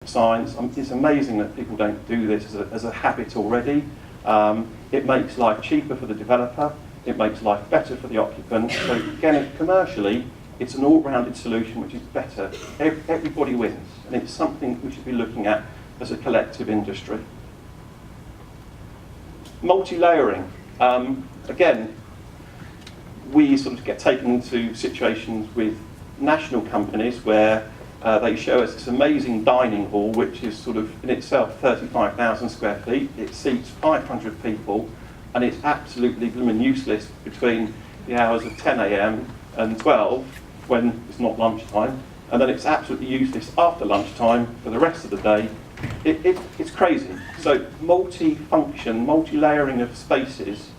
signs. It's amazing that people don't do this as a habit already. It makes life cheaper for the developer. It makes life better for the occupant. So again, commercially, it's an all-rounded solution which is better. Everybody wins, and it's something we should be looking at as a collective industry. Multi-layering. Again, we sort of get taken into situations with national companies where they show us this amazing dining hall, which is sort of in itself 35,000 square feet. It seats 500 people, and it's absolutely useless between the hours of 10 AM and 12 when it's not lunchtime, and then it's absolutely useless after lunchtime for the rest of the day. It's crazy. So multi-function, multi-layering of spaces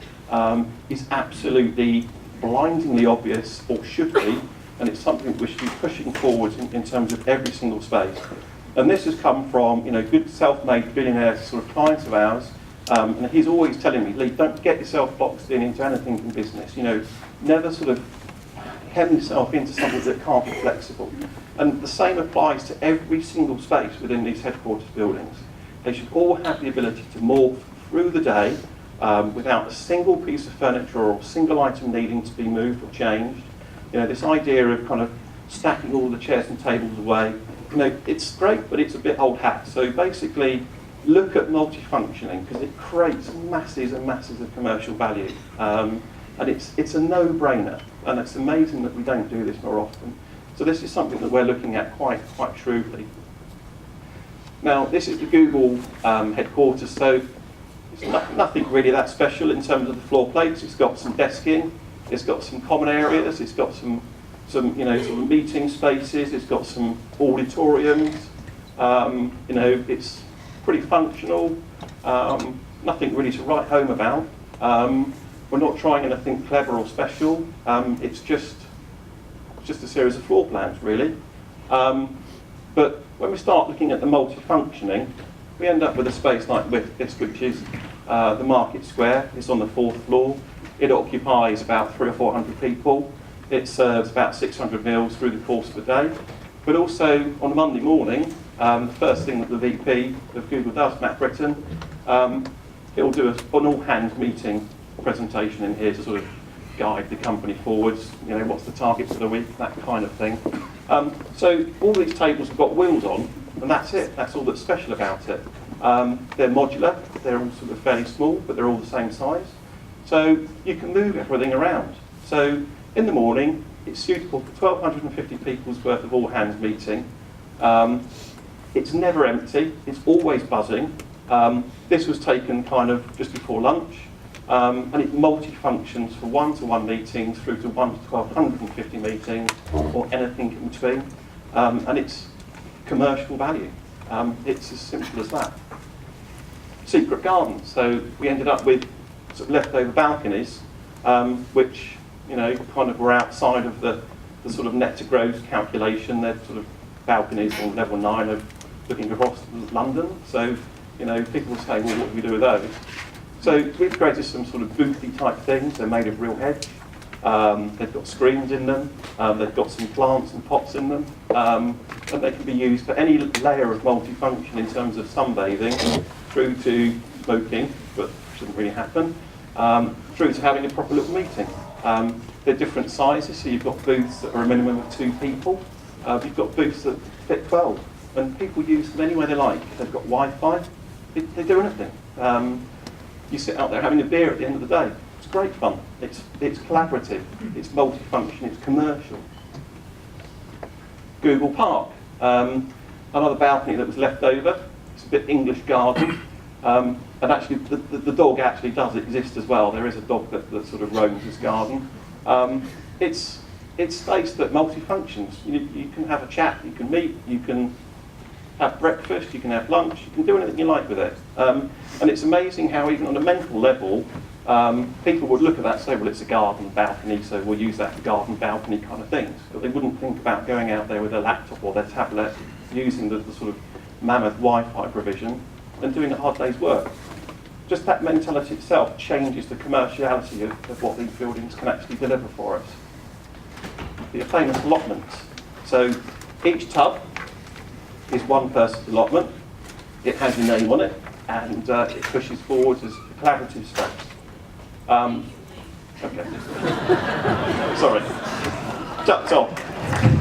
is absolutely blindingly obvious, or should be, and it's something we should be pushing forward in terms of every single space. And this has come from good self-made billionaire sort of clients of ours, and he's always telling me, Lee, don't get yourself boxed into anything in business. Never sort of hem yourself into something that can't be flexible. And the same applies to every single space within these headquarters buildings. They should all have the ability to morph through the day without a single piece of furniture or a single item needing to be moved or changed. This idea of kind of stacking all the chairs and tables away, it's great, but it's a bit old hat. So basically, look at multifunctioning, because it creates masses and masses of commercial value. And it's a no-brainer, and it's amazing that we don't do this more often. So this is something that we're looking at quite shrewdly. Now, this is the Google headquarters, so it's nothing really that special in terms of the floor plates. It's got some desking, it's got some common areas, it's got some sort of meeting spaces, it's got some auditoriums. It's pretty functional. Nothing really to write home about. We're not trying anything clever or special. It's just a series of floor plans, really. But when we start looking at the multi-functioning, we end up with a space like this, which is the Market Square. It's on the 4th floor. It occupies about 300 or 400 people. It serves about 600 meals through the course of the day. But also on a Monday morning, the first thing that the VP of Google does, Matt Britton, he'll do an all-hands meeting presentation in here to sort of guide the company forwards, what's the target for the week, that kind of thing. So all these tables have got wheels on, and that's it. That's all that's special about it. They're modular, they're all sort of fairly small, but they're all the same size. So you can move everything around. So in the morning, it's suitable for 1,250 people's worth of all-hands meeting. It's never empty, it's always buzzing. This was taken kind of just before lunch. And it multi-functions for one-to-one meetings through to 1 to 1,250 meetings, or anything in between. And it's commercial value. It's as simple as that. Secret gardens. So we ended up with sort of leftover balconies, which kind of were outside of the sort of net to gross calculation. They're sort of balconies on level 9 of looking across London. So people will say, well, what do we do with those? So we've created some sort of boothy type things. They're made of real hedge. They've got screens in them. They've got some plants and pots in them. And they can be used for any layer of multifunction in terms of sunbathing, through to smoking, but shouldn't really happen, through to having a proper little meeting. They're different sizes, so you've got booths that are a minimum of 2 people. You've got booths that fit 12. And people use them any way they like. They've got Wi-Fi. They do anything. You sit out there having a beer at the end of the day. It's great fun. It's collaborative. It's multifunction. It's commercial. Google Park. Another balcony that was left over. It's a bit English garden. And actually, the dog actually does exist as well. There is a dog that sort of roams this garden. It's space that multifunctions. You can have a chat. You can meet. You can have breakfast, you can have lunch, you can do anything you like with it. And it's amazing how even on a mental level, people would look at that and say, well, it's a garden balcony, so we'll use that for garden balcony kind of things. But they wouldn't think about going out there with their laptop or their tablet, using the sort of mammoth Wi-Fi provision, and doing a hard day's work. Just that mentality itself changes the commerciality of what these buildings can actually deliver for us. The famous allotments. So each tub is one person's allotment. It has your name on it, and it pushes forward as a collaborative space. Okay. Sorry. Tom.